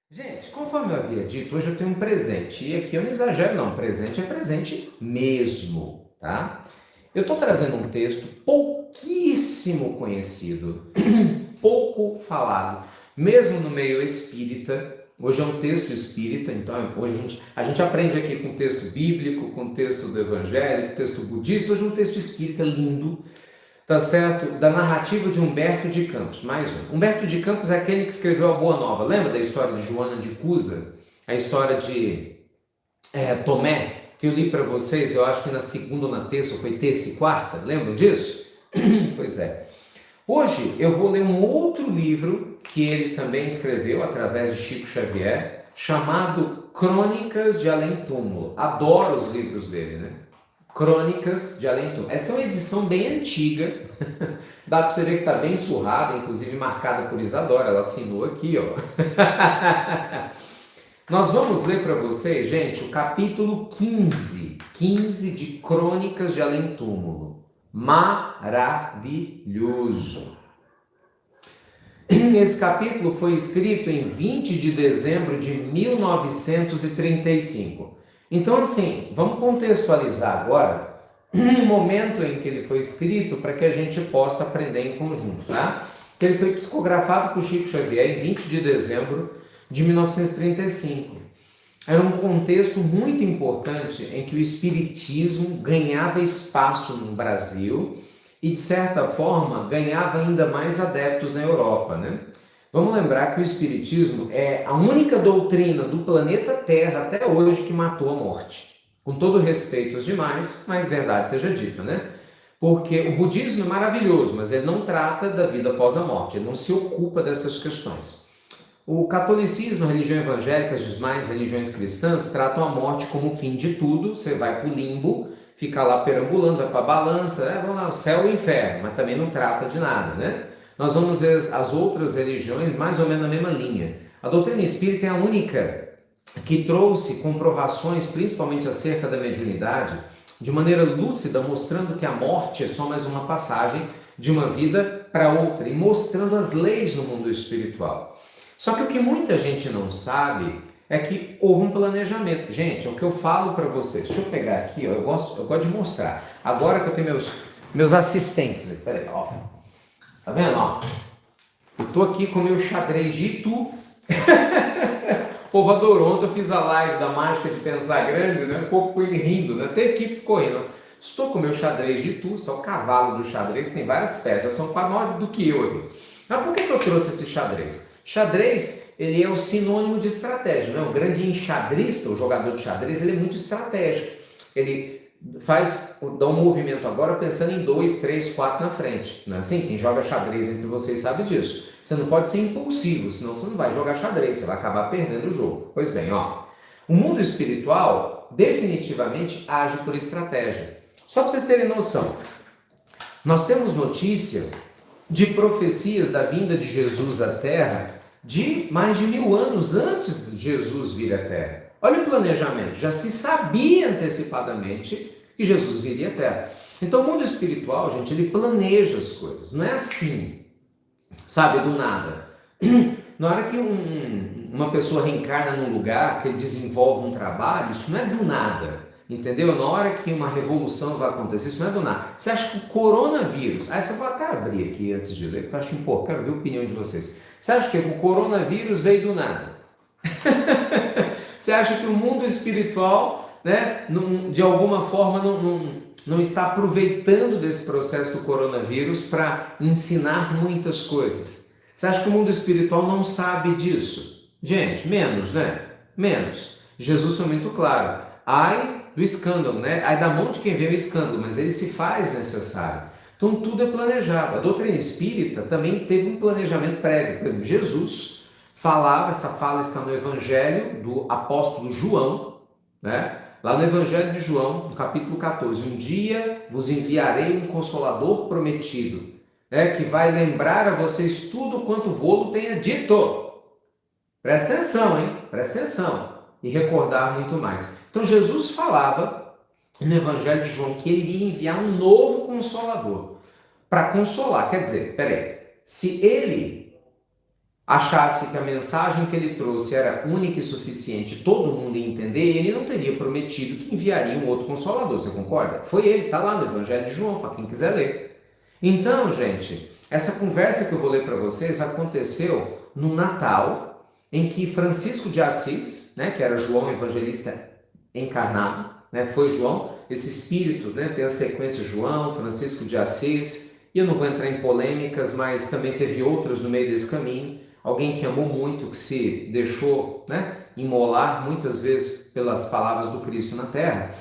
Gente, conforme eu havia dito, hoje eu tenho um presente. E aqui eu não exagero, não. Presente é presente mesmo, tá? Eu estou trazendo um texto pouquíssimo conhecido, pouco falado, mesmo no meio espírita. Hoje é um texto espírita, então hoje a gente aprende aqui com texto bíblico, com texto do evangelho, com texto budista. Hoje é um texto espírita lindo, tá certo? Da narrativa de Humberto de Campos. Mais um. Humberto de Campos é aquele que escreveu a Boa Nova. Lembra da história de Joana de Cusa? A história de Tomé, que eu li para vocês, eu acho que na segunda ou na terça, ou foi terça e quarta. Lembram disso? Pois é. Hoje eu vou ler um outro livro que ele também escreveu através de Chico Xavier, chamado Crônicas de Além Túmulo. Adoro os livros dele, né? Crônicas de Além Túmulo. Essa é uma edição bem antiga, dá para você ver que está bem surrada, inclusive marcada por Isadora, ela assinou aqui, ó. Nós vamos ler para vocês, gente, o capítulo 15 de Crônicas de Além Túmulo. Maravilhoso. Esse capítulo foi escrito em 20 de dezembro de 1935. Então, assim, vamos contextualizar agora o momento em que ele foi escrito para que a gente possa aprender em conjunto, tá? Ele foi psicografado por Chico Xavier em 20 de dezembro de 1935. Era um contexto muito importante em que o espiritismo ganhava espaço no Brasil e, de certa forma, ganhava ainda mais adeptos na Europa, né? Vamos lembrar que o espiritismo é a única doutrina do planeta Terra até hoje que matou a morte. Com todo respeito aos demais, mas verdade seja dita, né? Porque o budismo é maravilhoso, mas ele não trata da vida após a morte, ele não se ocupa dessas questões. O catolicismo, a religião evangélica, as demais religiões cristãs tratam a morte como o fim de tudo. Você vai para o limbo, fica lá perambulando, vai para a balança, vamos lá, o céu e o inferno, mas também não trata de nada, né? Nós vamos ver as outras religiões mais ou menos na mesma linha. A doutrina espírita é a única que trouxe comprovações, principalmente acerca da mediunidade, de maneira lúcida, mostrando que a morte é só mais uma passagem de uma vida para outra e mostrando as leis no mundo espiritual. Só que o que muita gente não sabe é que houve um planejamento. Gente, é o que eu falo para vocês. Deixa eu pegar aqui, ó, eu gosto de mostrar. Agora que eu tenho meus assistentes. Peraí, ó. Tá vendo, ó? Eu tô aqui com o meu xadrez de Itu. O povo adorou. Ontem eu fiz a live da mágica de pensar grande, né? O povo ficou rindo, né? Até a equipe ficou rindo. Estou com o meu xadrez de Itu, isso é o cavalo do xadrez, tem várias peças, são quase maiores do que eu aqui. Mas por que eu trouxe esse xadrez? Xadrez, ele é o sinônimo de estratégia, né? O grande enxadrista, o jogador de xadrez, ele é muito estratégico. Ele dá um movimento agora pensando em 2, 3, 4 na frente. Não é assim? Quem joga xadrez entre vocês sabe disso. Você não pode ser impulsivo, senão você não vai jogar xadrez, você vai acabar perdendo o jogo. Pois bem, ó. O mundo espiritual definitivamente age por estratégia. Só para vocês terem noção, nós temos notícia de profecias da vinda de Jesus à Terra de mais de 1000 anos antes de Jesus vir à Terra. Olha o planejamento, já se sabia antecipadamente que Jesus viria à Terra. Então o mundo espiritual, gente, ele planeja as coisas, não é assim, sabe, do nada. Na hora que uma pessoa reencarna num lugar, que ele desenvolve um trabalho, isso não é do nada. Entendeu? Na hora que uma revolução vai acontecer, isso não é do nada. Você acha que o coronavírus... essa eu vou até abrir aqui antes de ler, porque eu acho importante, quero ver a opinião de vocês. Você acha que o coronavírus veio do nada? Você acha que o mundo espiritual, né, de alguma forma, não está aproveitando desse processo do coronavírus para ensinar muitas coisas? Você acha que o mundo espiritual não sabe disso? Gente, menos, né? Menos. Jesus foi muito claro. Ai do escândalo, né? Ai da mão de quem vê o escândalo, mas ele se faz necessário. Então tudo é planejado. A doutrina espírita também teve um planejamento prévio. Por exemplo, Jesus falava, essa fala está no Evangelho do apóstolo João, né? Lá no Evangelho de João, no capítulo 14, um dia vos enviarei um Consolador prometido, né? Que vai lembrar a vocês tudo quanto vou tenha dito. Presta atenção, hein? Presta atenção. E recordar muito mais. Então Jesus falava no Evangelho de João que ele iria enviar um novo Consolador para consolar. Quer dizer, peraí, se ele achasse que a mensagem que ele trouxe era única e suficiente, todo mundo ia entender, ele não teria prometido que enviaria um outro Consolador, você concorda? Foi ele, está lá no Evangelho de João, para quem quiser ler. Então, gente, essa conversa que eu vou ler para vocês aconteceu no Natal, em que Francisco de Assis, né, que era João Evangelista encarnado, né, foi João, esse espírito, né, tem a sequência João, Francisco de Assis, e eu não vou entrar em polêmicas, mas também teve outras no meio desse caminho, alguém que amou muito, que se deixou, né, imolar muitas vezes pelas palavras do Cristo na terra.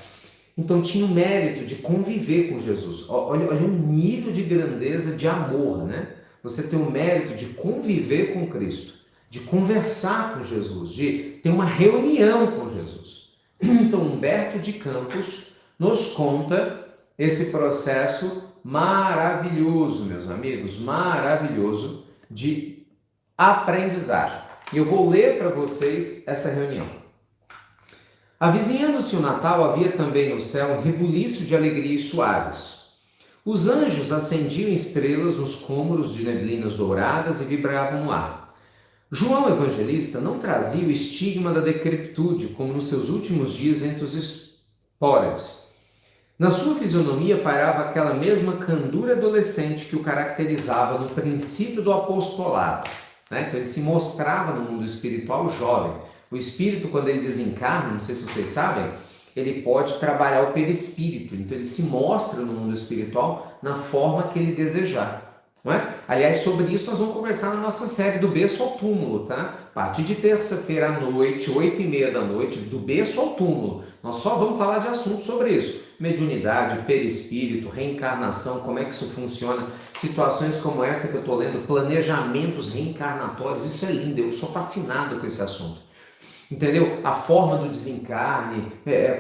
Então tinha o mérito de conviver com Jesus. Olha o nível de grandeza de amor, né? Você tem o mérito de conviver com Cristo, de conversar com Jesus, de ter uma reunião com Jesus. Então Humberto de Campos nos conta esse processo maravilhoso, meus amigos, maravilhoso de aprendizagem. E eu vou ler para vocês essa reunião. Avizinhando-se o Natal, havia também no céu um rebuliço de alegrias suaves. Os anjos acendiam estrelas nos cômoros de neblinas douradas e vibravam no ar. João Evangelista não trazia o estigma da decrepitude, como nos seus últimos dias entre os esporas. Na sua fisionomia pairava aquela mesma candura adolescente que o caracterizava no princípio do apostolado. Né? Então ele se mostrava no mundo espiritual jovem. O espírito, quando ele desencarna, não sei se vocês sabem, ele pode trabalhar o perispírito. Então ele se mostra no mundo espiritual na forma que ele desejar. Não é? Aliás, sobre isso nós vamos conversar na nossa série do berço ao túmulo, tá? A partir de terça-feira à noite, 8h30 da noite, do berço ao túmulo. Nós só vamos falar de assuntos sobre isso. Mediunidade, perispírito, reencarnação, como é que isso funciona, situações como essa que eu estou lendo, planejamentos reencarnatórios, isso é lindo, eu sou fascinado com esse assunto. Entendeu? A forma do desencarne,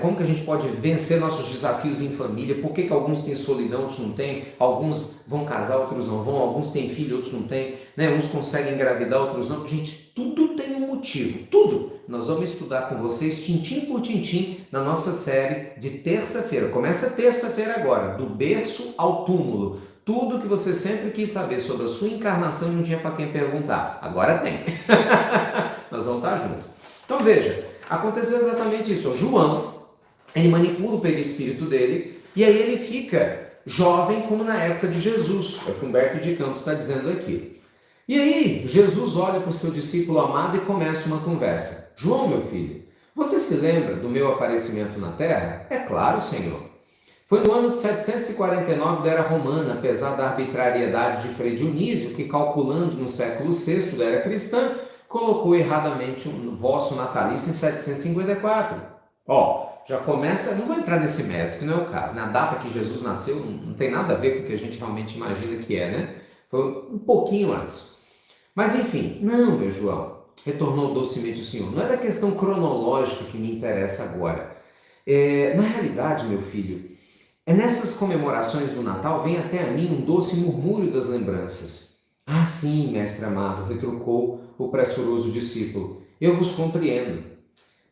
como que a gente pode vencer nossos desafios em família, por que alguns têm solidão, outros não têm, alguns vão casar, outros não vão, alguns têm filho, outros não têm, né? Uns conseguem engravidar, outros não. Gente, tudo tem um motivo, tudo. Nós vamos estudar com vocês, tintim por tintim, na nossa série de terça-feira. Começa terça-feira agora, do berço ao túmulo. Tudo que você sempre quis saber sobre a sua encarnação e não tinha para quem perguntar. Agora tem. Nós vamos estar juntos. Então veja, aconteceu exatamente isso. O João, ele manipula o perispírito dele e aí ele fica jovem como na época de Jesus. É o que Humberto de Campos está dizendo aqui. E aí Jesus olha para o seu discípulo amado e começa uma conversa. João, meu filho, você se lembra do meu aparecimento na Terra? É claro, Senhor. Foi no ano de 749 da Era Romana, apesar da arbitrariedade de Frei Dionísio, que calculando no século VI da Era Cristã, colocou erradamente o vosso natalício em 754. Já começa, não vou entrar nesse mérito, que não é o caso, né? A data que Jesus nasceu não tem nada a ver com o que a gente realmente imagina que é, né? Foi um pouquinho antes. Mas enfim, não, meu João, retornou docemente o Senhor, não é da questão cronológica que me interessa agora. Na realidade, meu filho, nessas comemorações do Natal vem até a mim um doce murmúrio das lembranças. Ah, sim, mestre amado, retrucou o pressuroso discípulo, eu vos compreendo.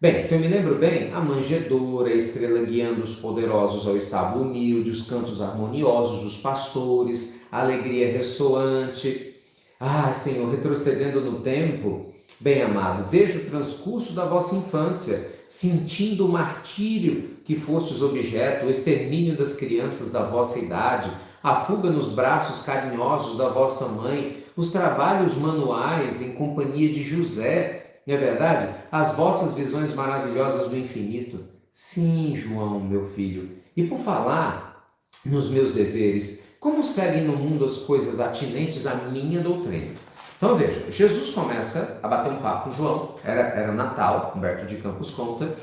Bem, se eu me lembro bem, a manjedoura, a estrela guiando os poderosos ao estábulo humilde, os cantos harmoniosos dos pastores, a alegria ressoante. Ah, Senhor, retrocedendo no tempo, bem amado, vejo o transcurso da vossa infância, sentindo o martírio que fostes objeto, o extermínio das crianças da vossa idade, a fuga nos braços carinhosos da vossa mãe, os trabalhos manuais em companhia de José, não é verdade? As vossas visões maravilhosas do infinito. Sim, João, meu filho. E por falar nos meus deveres, como seguem no mundo as coisas atinentes à minha doutrina? Então veja, Jesus começa a bater um papo com João, era Natal, Humberto de Campos conta,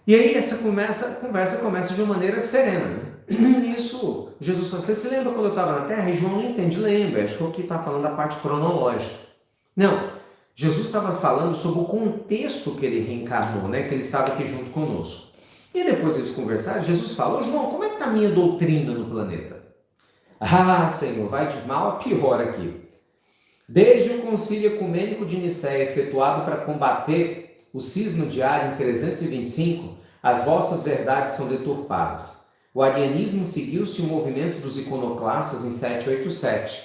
e aí essa conversa começa de uma maneira serena, né? Nisso, Jesus fala, você se lembra quando eu estava na Terra? E João não entende, lembra, achou que está falando da parte cronológica. Não, Jesus estava falando sobre o contexto que ele reencarnou, né? Que ele estava aqui junto conosco. E depois desse conversar, Jesus fala, João, como é que está a minha doutrina no planeta? Ah, Senhor, vai de mal a pior aqui. Desde o concílio ecumênico de Nicéia, efetuado para combater o cisma de Ar em 325, as vossas verdades são deturpadas. O arianismo seguiu-se o movimento dos iconoclastas em 787.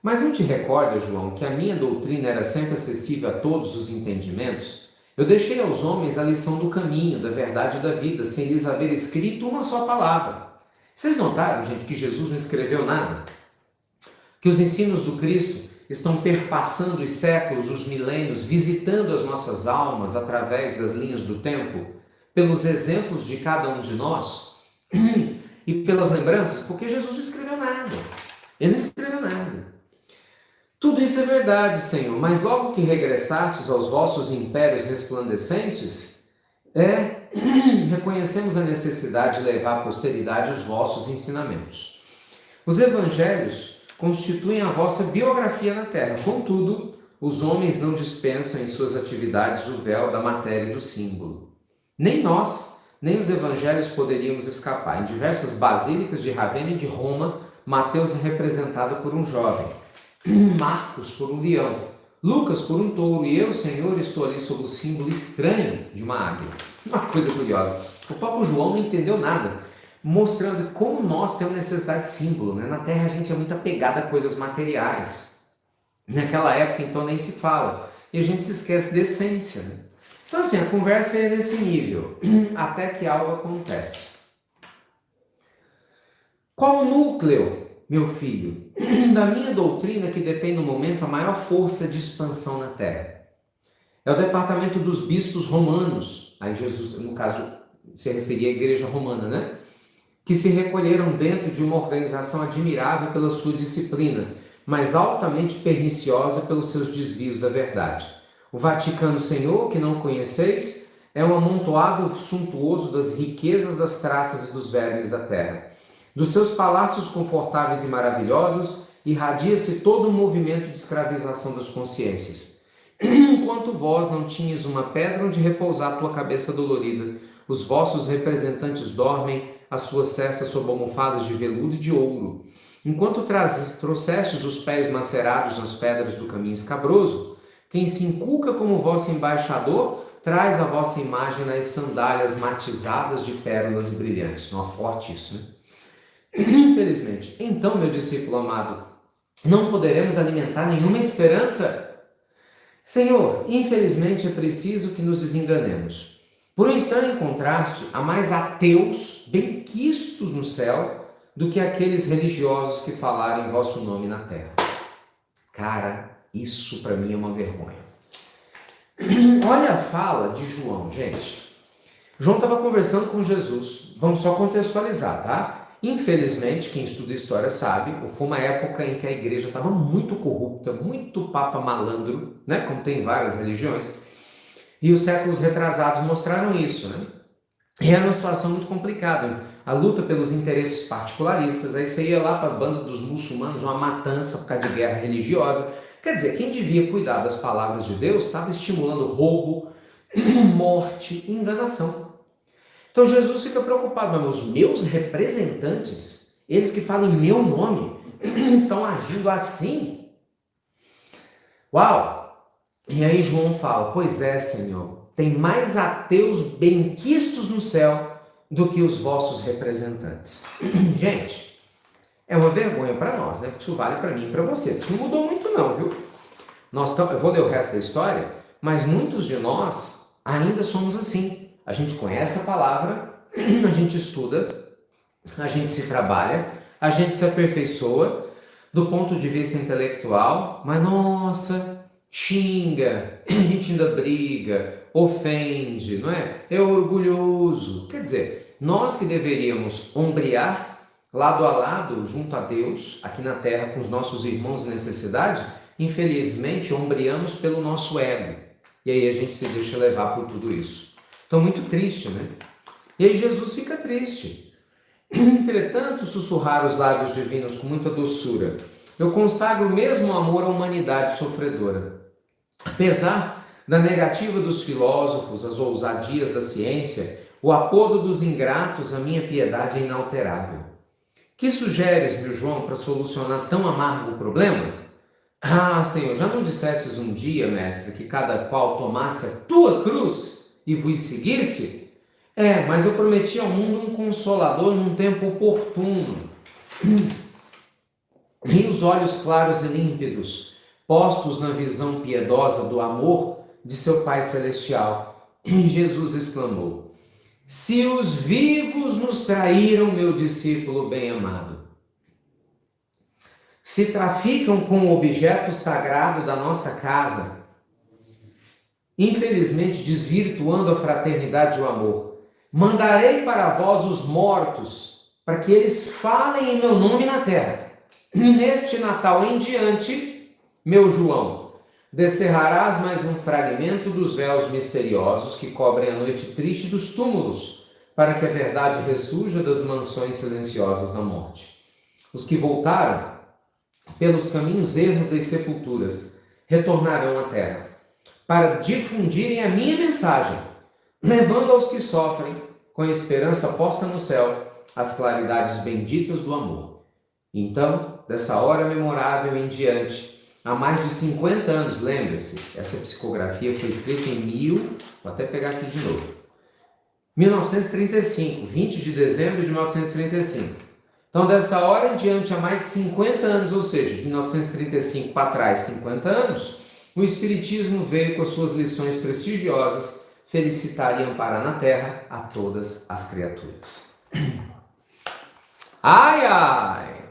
Mas não te recorda, João, que a minha doutrina era sempre acessível a todos os entendimentos? Eu deixei aos homens a lição do caminho, da verdade e da vida, sem lhes haver escrito uma só palavra. Vocês notaram, gente, que Jesus não escreveu nada? Que os ensinos do Cristo estão perpassando os séculos, os milênios, visitando as nossas almas através das linhas do tempo, pelos exemplos de cada um de nós e pelas lembranças, porque Jesus não escreveu nada. Ele não escreveu nada. Tudo isso é verdade, Senhor, mas logo que regressastes aos vossos impérios resplandecentes, reconhecemos a necessidade de levar à posteridade os vossos ensinamentos. Os evangelhos constituem a vossa biografia na terra. Contudo, os homens não dispensam em suas atividades o véu da matéria e do símbolo. Nem nós, nem os evangelhos poderíamos escapar. Em diversas basílicas de Ravenna e de Roma, Mateus é representado por um jovem, Marcos por um leão, Lucas por um touro, e eu, Senhor, estou ali sob o símbolo estranho de uma águia. Uma coisa curiosa, o próprio João não entendeu nada, mostrando como nós temos necessidade de símbolo, né? Na Terra a gente é muito apegado a coisas materiais. Naquela época, então, nem se fala. E a gente se esquece da essência, né? Então, assim, a conversa é nesse nível, até que algo acontece. Qual o núcleo, meu filho, da minha doutrina que detém no momento a maior força de expansão na Terra? É o departamento dos bispos romanos. Aí Jesus, no caso, se referia à igreja romana, né? Que se recolheram dentro de uma organização admirável pela sua disciplina, mas altamente perniciosa pelos seus desvios da verdade. O Vaticano Senhor, que não conheceis, é um amontoado suntuoso das riquezas das traças e dos vermes da terra. Dos seus palácios confortáveis e maravilhosos, irradia-se todo um movimento de escravização das consciências. Enquanto vós não tinhas uma pedra onde repousar a tua cabeça dolorida, os vossos representantes dormem as suas cestas sob almofadas de veludo e de ouro. Enquanto trouxestes os pés macerados nas pedras do caminho escabroso, quem se inculca como vosso embaixador traz a vossa imagem nas sandálias matizadas de pérolas e brilhantes. Não é forte isso, né? Infelizmente. Então, meu discípulo amado, não poderemos alimentar nenhuma esperança? Senhor, infelizmente é preciso que nos desenganemos. Por um estranho contraste, há mais ateus benquistos no céu do que aqueles religiosos que falaram em vosso nome na terra. Cara, isso para mim é uma vergonha. Olha a fala de João, gente. João estava conversando com Jesus. Vamos só contextualizar, tá? Infelizmente, quem estuda história sabe, foi uma época em que a igreja estava muito corrupta, muito papa malandro, né? Como tem em várias religiões. E os séculos retrasados mostraram isso, né? E era uma situação muito complicada. A luta pelos interesses particularistas, aí você ia lá para a banda dos muçulmanos, uma matança por causa de guerra religiosa. Quer dizer, quem devia cuidar das palavras de Deus estava estimulando roubo, morte, enganação. Então Jesus fica preocupado, mas os meus representantes, eles que falam em meu nome, estão agindo assim? Uau! E aí João fala, pois é, Senhor, tem mais ateus benquistos no céu do que os vossos representantes. Gente, é uma vergonha para nós, né? Porque isso vale para mim e para você. Isso não mudou muito não, viu? Eu vou ler o resto da história, mas muitos de nós ainda somos assim. A gente conhece a palavra, a gente estuda, a gente se trabalha, a gente se aperfeiçoa do ponto de vista intelectual, mas nossa, xinga, a gente ainda briga, ofende, não é? É orgulhoso. Quer dizer, nós que deveríamos ombrear lado a lado junto a Deus, aqui na terra, com os nossos irmãos em necessidade, infelizmente ombreamos pelo nosso ego. E aí a gente se deixa levar por tudo isso. Então, muito triste, né? E aí Jesus fica triste. Entretanto, sussurrar os lábios divinos com muita doçura, eu consagro o mesmo amor à humanidade sofredora. Apesar da negativa dos filósofos, as ousadias da ciência, o apodo dos ingratos, a minha piedade é inalterável. Que sugeres, meu João, para solucionar tão amargo problema? Ah, Senhor, já não dissesses um dia, mestre, que cada qual tomasse a tua cruz e vos seguisse? Mas eu prometi ao mundo um consolador num tempo oportuno. e os olhos claros e límpidos, postos na visão piedosa do amor de seu Pai Celestial. E Jesus exclamou: se os vivos nos traíram, meu discípulo bem-amado, se traficam com o objeto sagrado da nossa casa, infelizmente desvirtuando a fraternidade e o amor, mandarei para vós os mortos, para que eles falem em meu nome na terra. E neste Natal em diante, meu João, descerrarás mais um fragmento dos véus misteriosos que cobrem a noite triste dos túmulos, para que a verdade ressurja das mansões silenciosas da morte. Os que voltaram pelos caminhos ermos das sepulturas retornarão à terra, para difundirem a minha mensagem, levando aos que sofrem, com a esperança posta no céu, as claridades benditas do amor. Então, dessa hora memorável em diante, há mais de 50 anos, lembre-se, essa psicografia foi escrita vou até pegar aqui de novo, 1935, 20 de dezembro de 1935. Então, dessa hora em diante, há mais de 50 anos, ou seja, de 1935 para trás, 50 anos, o Espiritismo veio com as suas lições prestigiosas felicitar e amparar na terra a todas as criaturas. Ai, ai!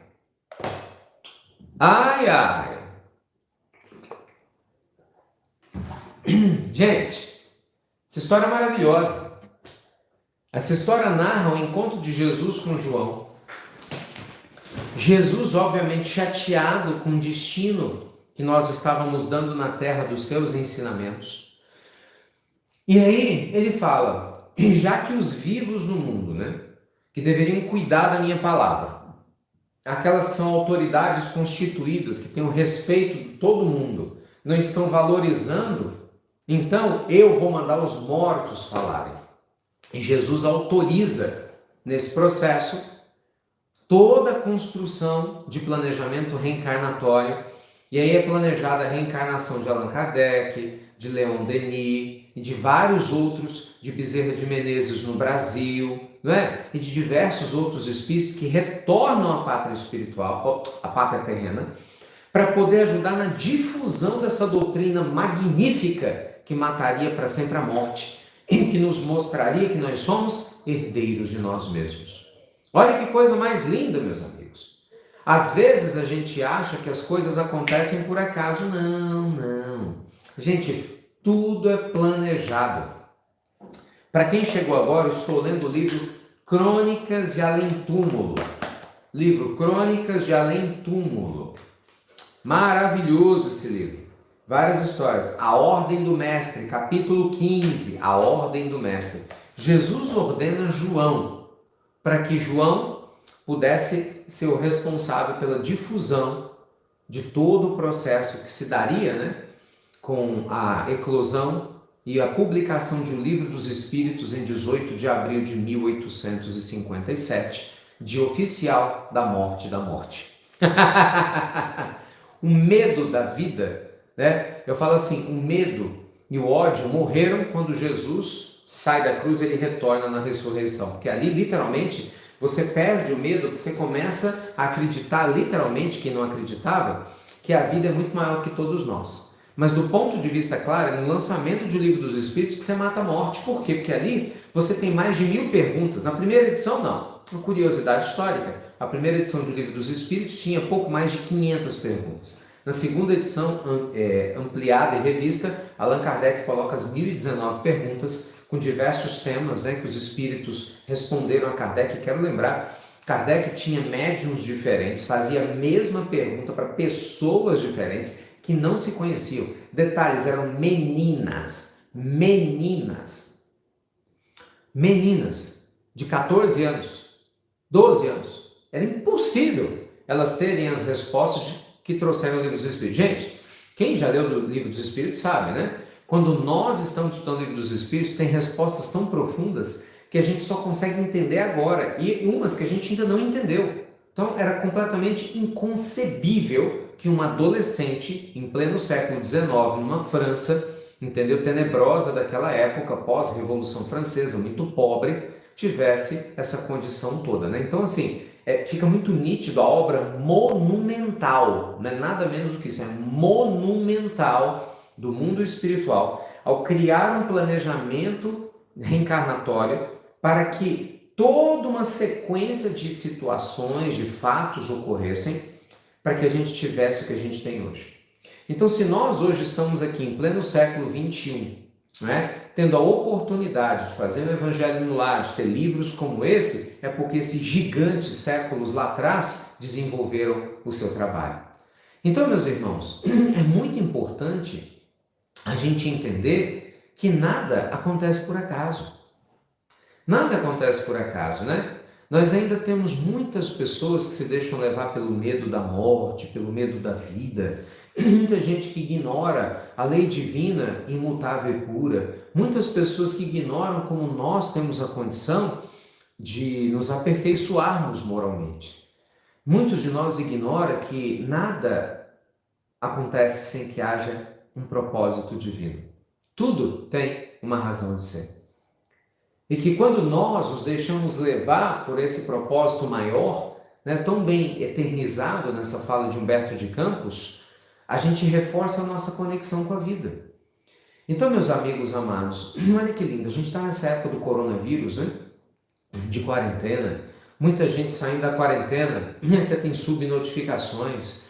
Ai, ai! Gente, essa história é maravilhosa. Essa história narra o encontro de Jesus com João. Jesus, obviamente, chateado com o destino que nós estávamos dando na terra dos seus ensinamentos. E aí ele fala, já que os vivos no mundo, que deveriam cuidar da minha palavra, aquelas que são autoridades constituídas, que têm o respeito de todo mundo, não estão valorizando, então eu vou mandar os mortos falarem. E Jesus autoriza nesse processo toda a construção de planejamento reencarnatório, e aí é planejada a reencarnação de Allan Kardec, de Leon Denis e de vários outros, de Bezerra de Menezes no Brasil, e de diversos outros espíritos que retornam à pátria espiritual, à pátria terrena, para poder ajudar na difusão dessa doutrina magnífica que mataria para sempre a morte e que nos mostraria que nós somos herdeiros de nós mesmos. Olha que coisa mais linda, meus amigos. Às vezes a gente acha que as coisas acontecem por acaso. Não. Gente, tudo é planejado. Para quem chegou agora, eu estou lendo o livro Crônicas de Além-Túmulo. Livro Crônicas de Além-Túmulo. Maravilhoso esse livro. Várias histórias. A Ordem do Mestre, capítulo 15. A Ordem do Mestre. Jesus ordena João para que João pudesse ser o responsável pela difusão de todo o processo que se daria, com a eclosão e a publicação de O Livro dos Espíritos em 18 de abril de 1857, dia oficial da morte da morte. O medo da vida, eu falo assim, o medo e o ódio morreram quando Jesus sai da cruz e ele retorna na ressurreição, porque ali literalmente você perde o medo, você começa a acreditar literalmente, quem não acreditava, que a vida é muito maior que todos nós. Mas do ponto de vista claro, é no lançamento de O Livro dos Espíritos que você mata a morte. Por quê? Porque ali você tem mais de 1000 perguntas. Na primeira edição não, uma curiosidade histórica, a primeira edição do Livro dos Espíritos tinha pouco mais de 500 perguntas. Na segunda edição, ampliada e revista, Allan Kardec coloca as 1019 perguntas, com diversos temas que os espíritos responderam a Kardec. Quero lembrar, Kardec tinha médiuns diferentes, fazia a mesma pergunta para pessoas diferentes que não se conheciam. Detalhes, eram meninas de 14 anos, 12 anos. Era impossível elas terem as respostas que trouxeram o Livro dos Espíritos. Gente, quem já leu o Livro dos Espíritos sabe, Quando nós estamos estudando o Livro dos Espíritos, tem respostas tão profundas que a gente só consegue entender agora, e umas que a gente ainda não entendeu. Então, era completamente inconcebível que um adolescente, em pleno século XIX, numa França, tenebrosa daquela época, pós-Revolução Francesa, muito pobre, tivesse essa condição toda, Então, assim, fica muito nítido a obra monumental, não é nada menos do que isso, é monumental do mundo espiritual, ao criar um planejamento reencarnatório para que toda uma sequência de situações, de fatos ocorressem, para que a gente tivesse o que a gente tem hoje. Então, se nós hoje estamos aqui em pleno século XXI, né, tendo a oportunidade de fazer um evangelho no lar, de ter livros como esse, é porque esses gigantes séculos lá atrás desenvolveram o seu trabalho. Então, meus irmãos, é muito importante a gente entender que nada acontece por acaso. Nada acontece por acaso, né? Nós ainda temos muitas pessoas que se deixam levar pelo medo da morte, pelo medo da vida. Muita gente que ignora a lei divina, imutável e pura. Muitas pessoas que ignoram como nós temos a condição de nos aperfeiçoarmos moralmente. Muitos de nós ignoram que nada acontece sem que haja um propósito divino. Tudo tem uma razão de ser. E que quando nós nos deixamos levar por esse propósito maior, né, tão bem eternizado nessa fala de Humberto de Campos, a gente reforça a nossa conexão com a vida. Então, meus amigos amados, olha que lindo, a gente está nessa época do coronavírus, né? De quarentena, muita gente saindo da quarentena, você tem subnotificações.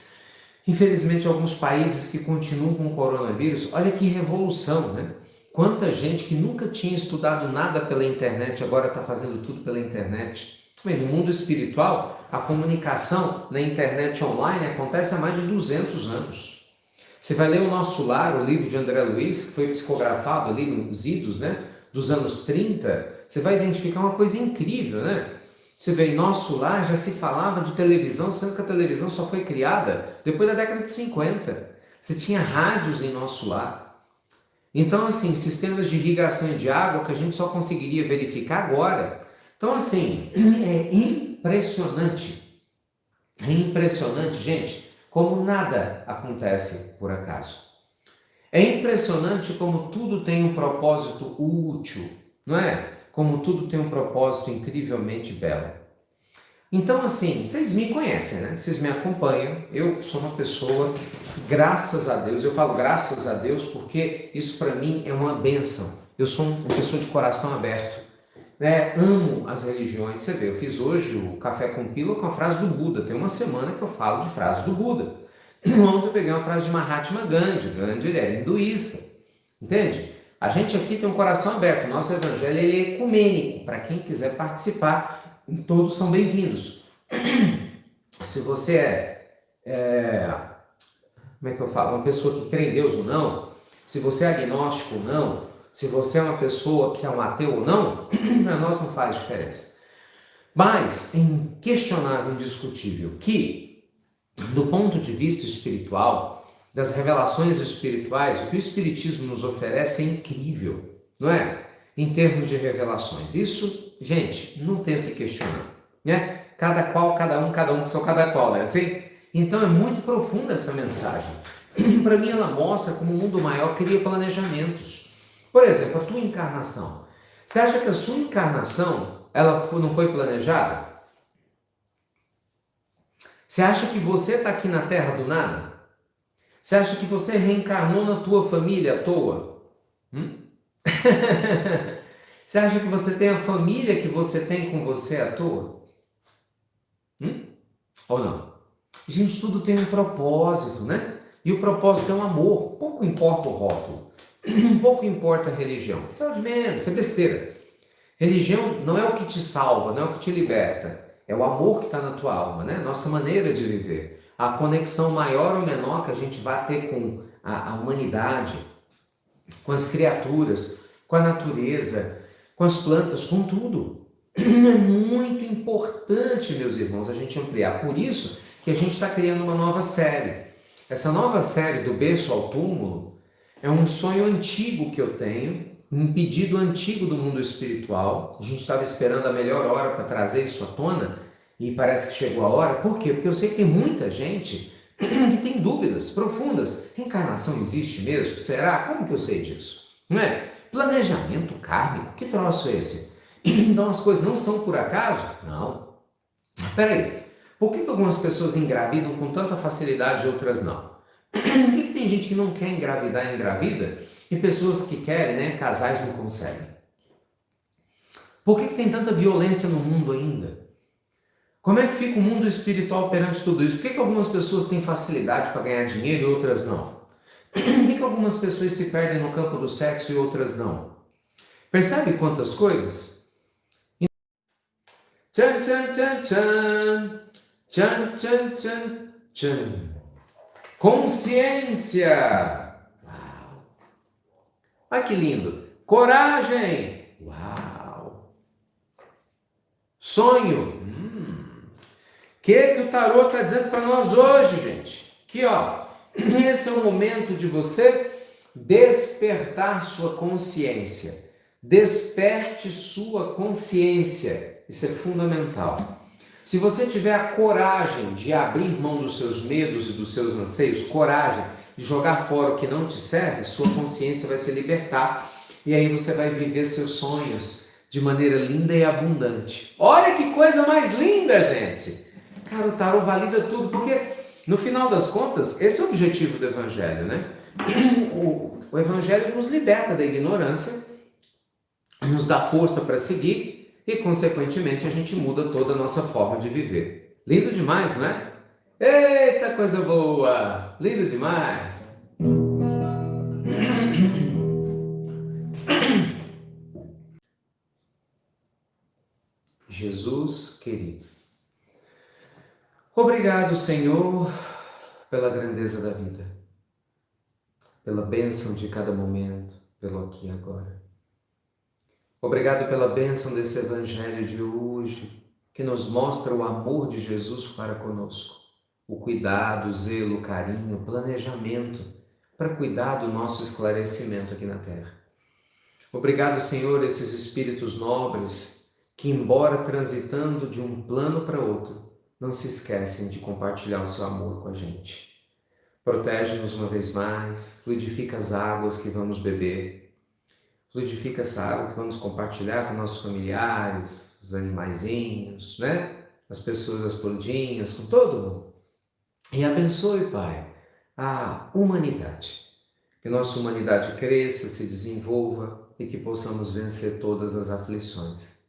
Infelizmente, alguns países que continuam com o coronavírus, olha que revolução, né? Quanta gente que nunca tinha estudado nada pela internet, agora está fazendo tudo pela internet. Bem, no mundo espiritual, a comunicação na internet online acontece há mais de 200 anos. Você vai ler o Nosso Lar, o livro de André Luiz, que foi psicografado ali nos idos, né, dos anos 30, você vai identificar uma coisa incrível, né? Você vê, em Nosso Lar já se falava de televisão, sendo que a televisão só foi criada depois da década de 50. Você tinha rádios em Nosso Lar. Então, assim, sistemas de irrigação de água que a gente só conseguiria verificar agora. Então, assim, é impressionante, gente, como nada acontece por acaso. É impressionante como tudo tem um propósito útil, não é? Como tudo tem um propósito incrivelmente belo. Então, assim, vocês me conhecem, né? Vocês me acompanham. Eu sou uma pessoa, graças a Deus, eu falo graças a Deus porque isso para mim é uma bênção. Eu sou uma pessoa de coração aberto, né? Amo as religiões. Você vê, eu fiz hoje o Café com Pílula com a frase do Buda. Tem uma semana que eu falo de frase do Buda. Ontem eu peguei uma frase de Mahatma Gandhi. Gandhi, ele era hinduísta, entende? A gente aqui tem um coração aberto. O nosso evangelho ele é ecumênico. Para quem quiser participar, todos são bem-vindos. Se você como é que eu falo? Uma pessoa que crê em Deus ou não, se você é agnóstico ou não, se você é uma pessoa que é um ateu ou não, para nós não faz diferença. Mas é inquestionável, indiscutível que, do ponto de vista espiritual, das revelações espirituais, o que o Espiritismo nos oferece é incrível, não é? Em termos de revelações. Isso, gente, não tem o que questionar, né? Cada qual, cada um que são cada qual, né? Assim? Então é muito profunda essa mensagem. Para mim ela mostra como o mundo maior cria planejamentos. Por exemplo, a tua encarnação. Você acha que a sua encarnação não foi planejada? Você acha que você está aqui na Terra do nada? Você acha que você reencarnou na tua família à toa? Você acha que você tem a família que você tem com você à toa? Ou não? Gente, tudo tem um propósito, né? E o propósito é um amor. Pouco importa o rótulo. Pouco importa a religião. Isso é de menos, isso é besteira. Religião não é o que te salva, não é o que te liberta. É o amor que está na tua alma, né? Nossa maneira de viver. A conexão maior ou menor que a gente vai ter com a humanidade, com as criaturas, com a natureza, com as plantas, com tudo. É muito importante, meus irmãos, a gente ampliar. Por isso que a gente está criando uma nova série. Essa nova série do berço ao túmulo é um sonho antigo que eu tenho, um pedido antigo do mundo espiritual. A gente estava esperando a melhor hora para trazer isso à tona e parece que chegou a hora. Por quê? Porque eu sei que tem muita gente que tem dúvidas profundas. Reencarnação existe mesmo? Será? Como que eu sei disso? Não é? Planejamento kármico? Que troço é esse? Então as coisas não são por acaso? Não. Peraí, por que algumas pessoas engravidam com tanta facilidade e outras não? Por que tem gente que não quer engravidar e engravida e pessoas que querem, né, casais não conseguem? Por que tem tanta violência no mundo ainda? Como é que fica o mundo espiritual perante tudo isso? Por que algumas pessoas têm facilidade para ganhar dinheiro e outras não? Por que algumas pessoas se perdem no campo do sexo e outras não? Percebe quantas coisas? Tchan, tchan, tchan, tchan. Tchan, tchan, tchan, tchan. Consciência. Uau. Olha que lindo. Coragem. Uau. Sonho. Que o tarô está dizendo para nós hoje, gente? Que ó, esse é o momento de você despertar sua consciência. Desperte sua consciência. Isso é fundamental. Se você tiver a coragem de abrir mão dos seus medos e dos seus anseios, coragem de jogar fora o que não te serve, sua consciência vai se libertar. E aí você vai viver seus sonhos de maneira linda e abundante. Olha que coisa mais linda, gente! Cara, o tarô valida tudo, porque no final das contas, esse é o objetivo do Evangelho, né? O Evangelho nos liberta da ignorância, nos dá força para seguir e, consequentemente, a gente muda toda a nossa forma de viver. Lindo demais, não é? Eita, coisa boa! Lindo demais! Jesus querido. Obrigado, Senhor, pela grandeza da vida, pela bênção de cada momento, pelo aqui e agora. Obrigado pela bênção desse Evangelho de hoje, que nos mostra o amor de Jesus para conosco, o cuidado, o zelo, o carinho, o planejamento para cuidar do nosso esclarecimento aqui na Terra. Obrigado, Senhor, esses espíritos nobres que, embora transitando de um plano para outro, não se esquecem de compartilhar o seu amor com a gente. Protege-nos uma vez mais, fluidifica as águas que vamos beber, fluidifica essa água que vamos compartilhar com nossos familiares, os animaizinhos, né? As pessoas, as pludinhas, com todo mundo. E abençoe, Pai, a humanidade. Que nossa humanidade cresça, se desenvolva e que possamos vencer todas as aflições.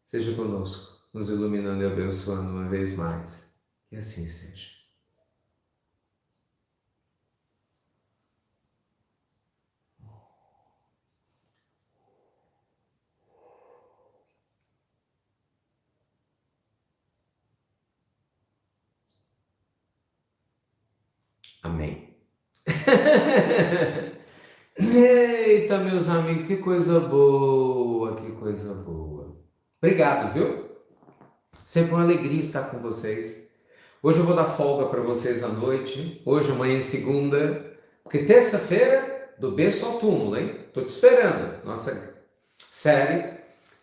Seja conosco, nos iluminando e abençoando uma vez mais. Que assim seja. Amém. Eita, meus amigos, que coisa boa, que coisa boa. Obrigado, viu? Sempre uma alegria estar com vocês. Hoje eu vou dar folga para vocês à noite, hoje, amanhã e segunda, porque terça-feira, do berço ao túmulo, hein? Tô te esperando. Nossa série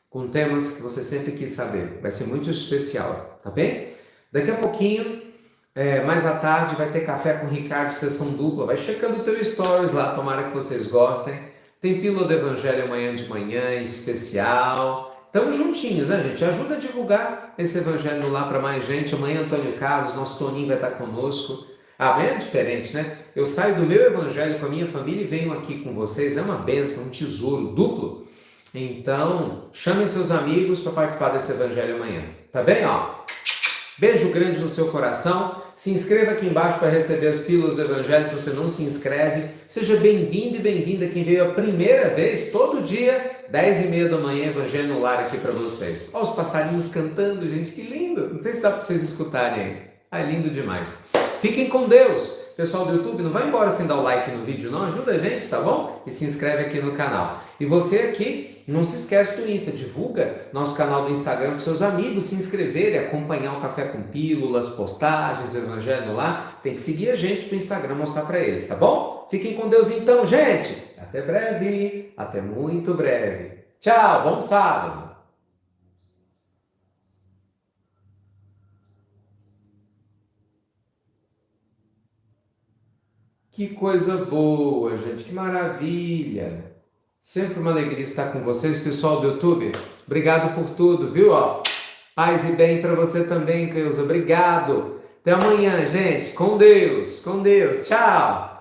com temas que você sempre quis saber. Vai ser muito especial, tá bem? Daqui a pouquinho, mais à tarde, vai ter café com o Ricardo, sessão dupla. Vai checando o teu stories lá, tomara que vocês gostem. Tem pílula do Evangelho amanhã de manhã, especial. Estamos juntinhos, né, gente? Ajuda a divulgar esse Evangelho lá para mais gente. Amanhã, Antônio Carlos, nosso Toninho vai estar conosco. Amanhã é diferente, né? Eu saio do meu Evangelho com a minha família e venho aqui com vocês. É uma bênção, um tesouro duplo. Então, chamem seus amigos para participar desse Evangelho amanhã. Tá bem, ó? Beijo grande no seu coração. Se inscreva aqui embaixo para receber as pílulas do Evangelho se você não se inscreve. Seja bem-vindo e bem-vinda quem veio a primeira vez, todo dia, 10h30 da manhã, Evangelho no Lar aqui para vocês. Olha os passarinhos cantando, gente, que lindo. Não sei se dá para vocês escutarem aí. Ah, lindo demais. Fiquem com Deus. Pessoal do YouTube, não vai embora sem dar o like no vídeo não, ajuda a gente, tá bom? E se inscreve aqui no canal. E você aqui, não se esquece do Insta, divulga nosso canal do Instagram para seus amigos se inscreverem, acompanhar o Café com Pílulas, postagens, Evangelho lá. Tem que seguir a gente no Instagram, mostrar para eles, tá bom? Fiquem com Deus então, gente. Até breve, até muito breve. Tchau, bom sábado. Que coisa boa, gente, que maravilha. Sempre uma alegria estar com vocês, pessoal do YouTube. Obrigado por tudo, viu? Ó, Paz e bem para você também, Cleusa. Obrigado. Até amanhã, gente. Com Deus. Com Deus. Tchau.